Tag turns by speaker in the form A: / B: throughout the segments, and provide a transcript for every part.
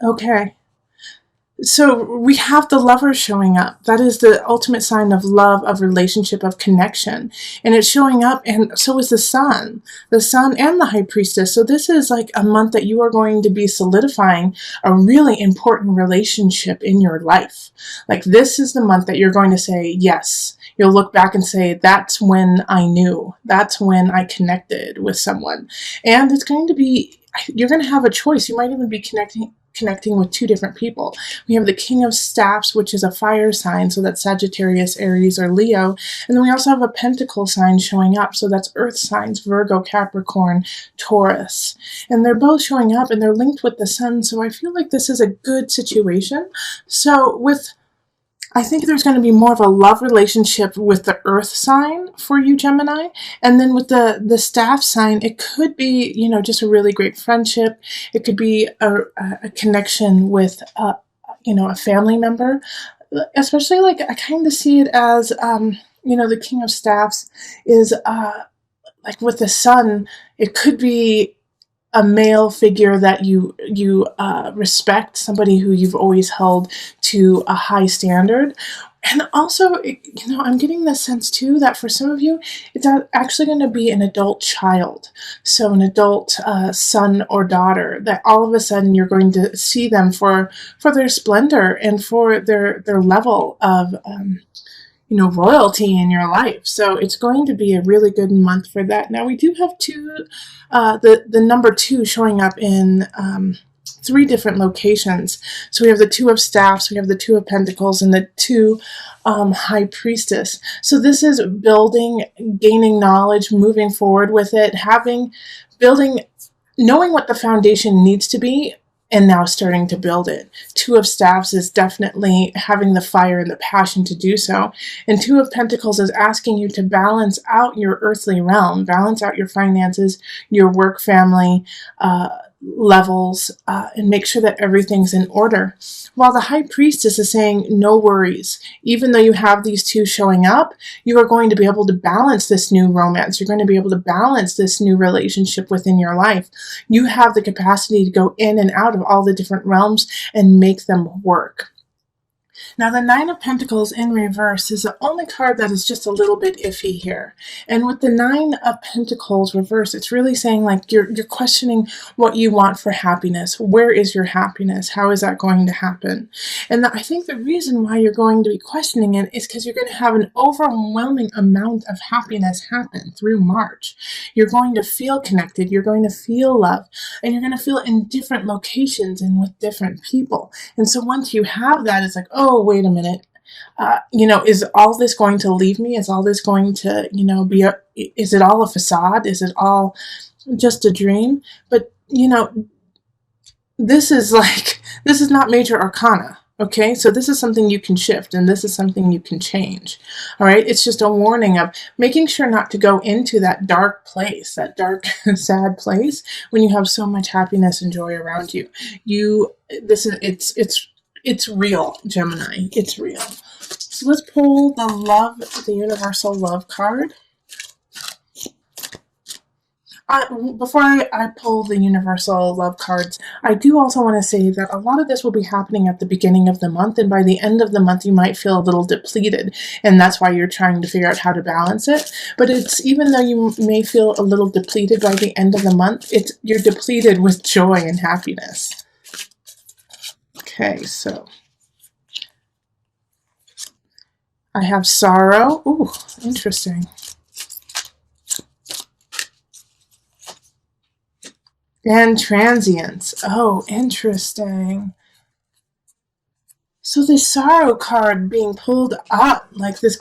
A: Okay. So we have the lover showing up. That is the ultimate sign of love, of relationship, of connection. And it's showing up, and so is the sun and the high priestess. So this is like a month that you are going to be solidifying a really important relationship in your life. Like this is the month that you're going to say, yes. You'll look back and say, that's when I knew. That's when I connected with someone. And it's going to be, you're going to have a choice. You might even be connecting with two different people. We have the King of Staffs, which is a fire sign, so that's Sagittarius, Aries, or Leo. And then we also have a Pentacle sign showing up, so that's Earth signs, Virgo, Capricorn, Taurus. And they're both showing up, and they're linked with the sun, so I feel like this is a good situation. So I think there's going to be more of a love relationship with the earth sign for you, Gemini. And then with the staff sign, it could be, just a really great friendship. It could be a connection with, a family member. Especially like I kind of see it as, the King of Staffs is like with the sun, it could be a male figure that you respect, somebody who you've always held to a high standard. And also, I'm getting the sense too that for some of you, it's actually going to be an adult child. So an adult son or daughter that all of a sudden you're going to see them for their splendor and for their level of royalty in your life. So it's going to be a really good month for that. Now we do have the number 2 showing up in 3 different locations. So we have the 2 of Staffs, we have the 2 of Pentacles, and the 2 High Priestess. So this is building, gaining knowledge, moving forward with it, building, knowing what the foundation needs to be, and now starting to build it. 2 of Staffs is definitely having the fire and the passion to do so. And 2 of Pentacles is asking you to balance out your earthly realm, balance out your finances, your work, family, levels, and make sure that everything's in order. While the High Priestess is saying, no worries. Even though you have these 2 showing up, you are going to be able to balance this new romance. You're going to be able to balance this new relationship within your life. You have the capacity to go in and out of all the different realms and make them work. Now, the Nine of Pentacles in reverse is the only card that is just a little bit iffy here. And with the Nine of Pentacles reverse, it's really saying like you're questioning what you want for happiness. Where is your happiness? How is that going to happen? And I think the reason why you're going to be questioning it is because you're going to have an overwhelming amount of happiness happen through March. You're going to feel connected. You're going to feel love. And you're going to feel it in different locations and with different people. And so once you have that, it's like, oh, wait a minute. Is all this going to leave me? Is all this going to, is it all a facade? Is it all just a dream? But, this is not major arcana. Okay, so this is something you can shift, and this is something you can change. All right, it's just a warning of making sure not to go into that dark place, that dark, sad place when you have so much happiness and joy around you. It's real, Gemini. It's real. So let's pull the universal love card. Before I pull the universal love cards, I do also want to say that a lot of this will be happening at the beginning of the month, and by the end of the month you might feel a little depleted, and that's why you're trying to figure out how to balance it. But it's, even though you may feel a little depleted by the end of the month, you're depleted with joy and happiness. Okay, so I have sorrow. Ooh, interesting. And transience. Oh, interesting. So the sorrow card being pulled up, like this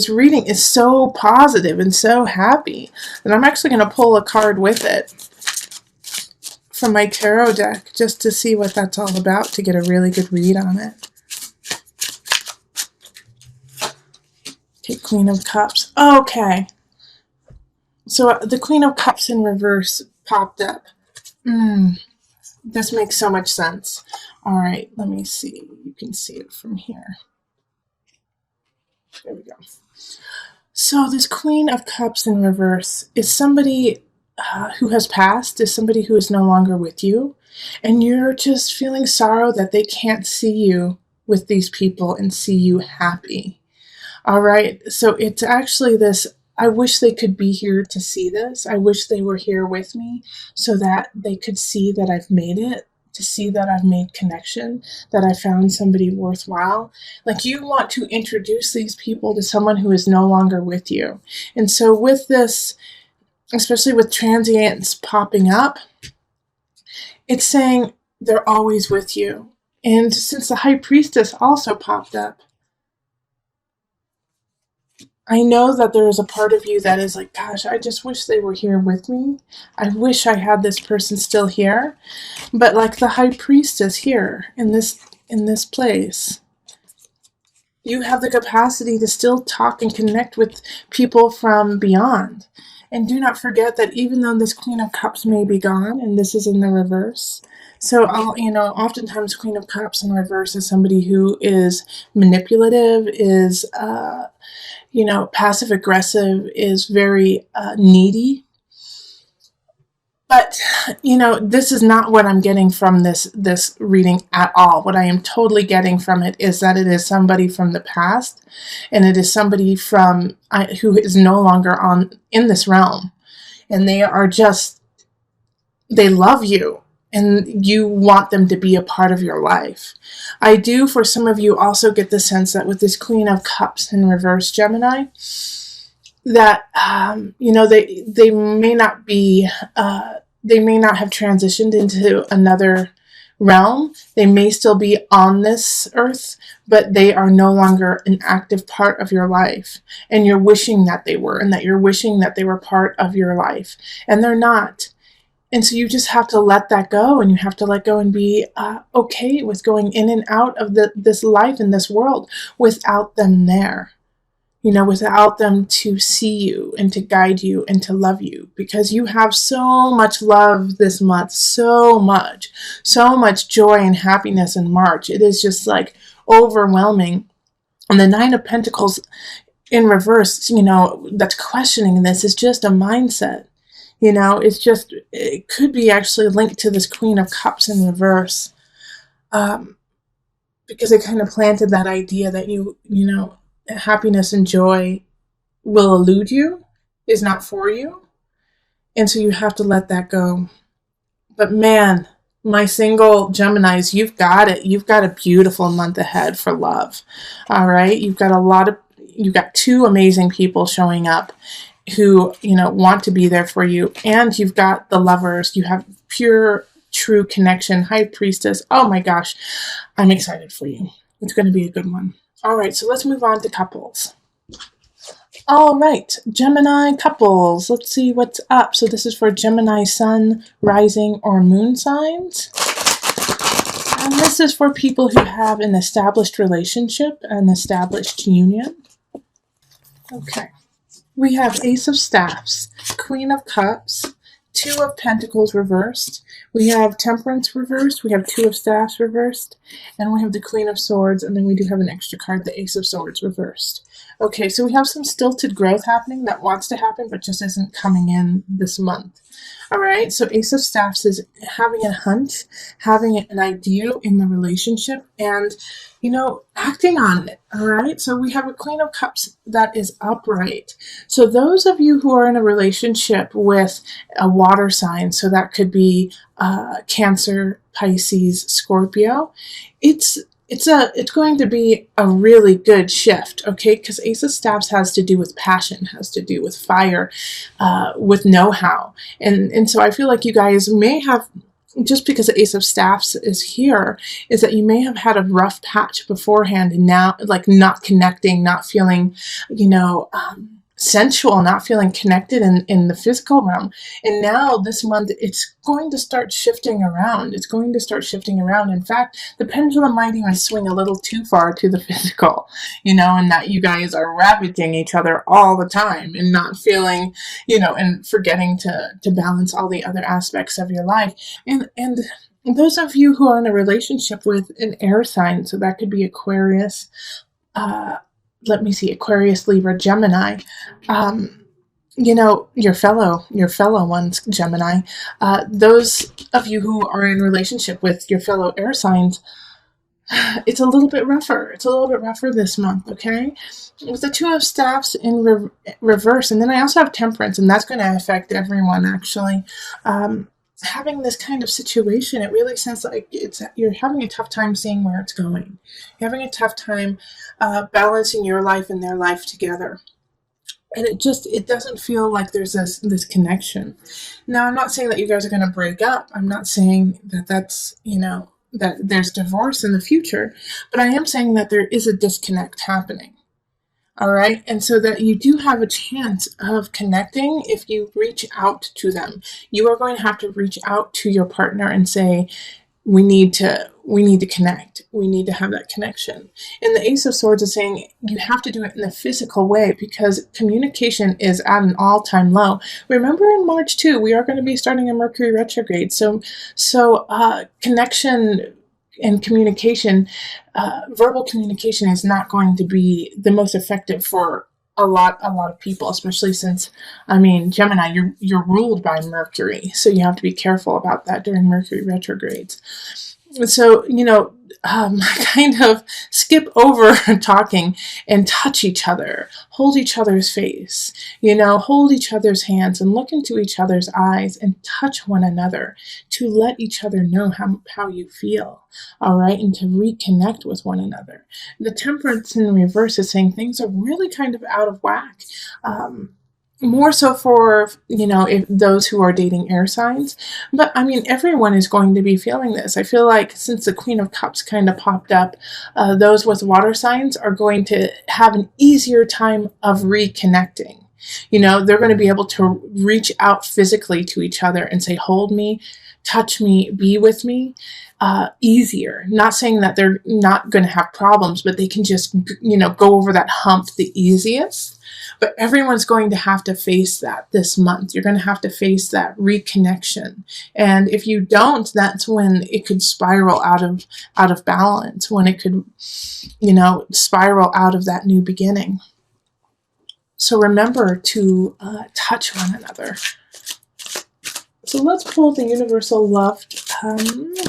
A: reading is so positive and so happy that I'm actually going to pull a card with it from my tarot deck just to see what that's all about, to get a really good read on it. Okay, Queen of Cups. Okay. So the Queen of Cups in reverse popped up. This makes so much sense. All right, let me see. You can see it from here. There we go. So this Queen of Cups in reverse is somebody who has passed is somebody who is no longer with you, and you're just feeling sorrow that they can't see you with these people and see you happy. All right. So it's actually this. I wish they could be here to see this. I wish they were here with me so that they could see that I've made it, to see that I've made connection, that I found somebody worthwhile. Like, you want to introduce these people to someone who is no longer with you. And so with this, especially with transients popping up, it's saying they're always with you. And since the High Priestess also popped up, I know that there is a part of you that is like, gosh, I just wish they were here with me. I wish I had this person still here. But like the High Priestess here in this place, you have the capacity to still talk and connect with people from beyond. And do not forget that even though this Queen of Cups may be gone, and this is in the reverse, so oftentimes Queen of Cups in reverse is somebody who is manipulative, is passive aggressive, is very needy. But, this is not what I'm getting from this reading at all. What I am totally getting from it is that it is somebody from the past, and it is somebody who is no longer in this realm. And they love you, and you want them to be a part of your life. I do, for some of you, also get the sense that with this Queen of Cups in reverse, Gemini, that they may not be they may not have transitioned into another realm. They may still be on this earth, but they are no longer an active part of your life, and you're wishing that they were, and that you're wishing that they were part of your life, and they're not. And so you just have to let that go, and you have to let go and be okay with going in and out of this life in this world without them there. Without them to see you and to guide you and to love you, because you have so much love this month, so much joy and happiness in March. It is just like overwhelming. And the Nine of Pentacles in reverse, that's questioning this, is just a mindset. It could be actually linked to this Queen of Cups in reverse, because it kind of planted that idea that happiness and joy will elude you, is not for you. And so you have to let that go. But man, my single Geminis, you've got it. You've got a beautiful month ahead for love. All right. You've got two amazing people showing up who, want to be there for you. And you've got the lovers. You have pure, true connection. High Priestess. Oh my gosh. I'm excited for you. It's going to be a good one. All right, so let's move on to couples. All right, Gemini couples. Let's see what's up. So this is for Gemini sun, rising, or moon signs. And this is for people who have an established relationship, an established union. Okay. We have Ace of Staffs, Queen of Cups, Two of Pentacles reversed. We have Temperance reversed. We have Two of Staffs reversed. And we have the Queen of Swords. And then we do have an extra card, the Ace of Swords reversed. Okay, so we have some stilted growth happening that wants to happen, but just isn't coming in this month. All right, so Ace of Staffs is having a hunch, having an idea in the relationship, and, acting on it. All right, so we have a Queen of Cups that is upright. So those of you who are in a relationship with a water sign, so that could be Cancer, Pisces, Scorpio, it's going to be a really good shift, okay? Because Ace of Staffs has to do with passion, has to do with fire, with know-how. And so I feel like you guys may have, just because the Ace of Staffs is here, is that you may have had a rough patch beforehand, and now, like, not connecting, not feeling, sensual, not feeling connected in the physical realm. And now this month, it's going to start shifting around. It's going to start shifting around. In fact, the pendulum might even swing a little too far to the physical, and that you guys are ravaging each other all the time and not feeling, and forgetting to balance all the other aspects of your life. And those of you who are in a relationship with an air sign, so that could be Aquarius, Aquarius, Libra, Gemini. your fellow ones, Gemini, those of you who are in relationship with your fellow air signs, it's a little bit rougher. It's a little bit rougher this month, okay? With the Two of Staffs in reverse, and then I also have Temperance, and that's going to affect everyone, actually. Having this kind of situation, it really sounds like you're having a tough time seeing where it's going. You're having a tough time balancing your life and their life together. And it doesn't feel like there's this connection. Now, I'm not saying that you guys are going to break up. I'm not saying that that there's divorce in the future, but I am saying that there is a disconnect happening. All right. And so that you do have a chance of connecting if you reach out to them. You are going to have to reach out to your partner and say, we need to connect. We need to have that connection. And the Ace of Swords is saying you have to do it in a physical way because communication is at an all-time low. Remember in March too, we are going to be starting a Mercury retrograde. So connection and communication, verbal communication is not going to be the most effective for a lot of people, especially since, Gemini, you're ruled by Mercury, so you have to be careful about that during Mercury retrogrades. So, kind of skip over talking and touch each other, hold each other's face, hold each other's hands and look into each other's eyes and touch one another to let each other know how you feel, all right, and to reconnect with one another. The Temperance in reverse is saying things are really kind of out of whack. More so for, if those who are dating air signs. But everyone is going to be feeling this. I feel like since the Queen of Cups kind of popped up, those with water signs are going to have an easier time of reconnecting. They're going to be able to reach out physically to each other and say, hold me, touch me, be with me, easier. Not saying that they're not going to have problems, but they can just, go over that hump the easiest. But everyone's going to have to face that this month. You're going to have to face that reconnection. And if you don't, that's when it could spiral out of balance, when it could, spiral out of that new beginning. So remember to touch one another. So let's pull the Universal Love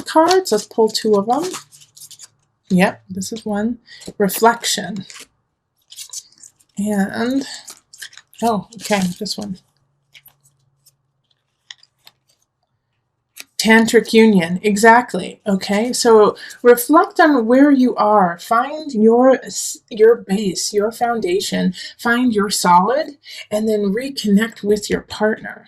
A: cards. Let's pull two of them. Yep, this is one. Reflection. And, okay, this one. Tantric union, exactly. Okay, so reflect on where you are. Find your base, your foundation. Find your solid, and then reconnect with your partner.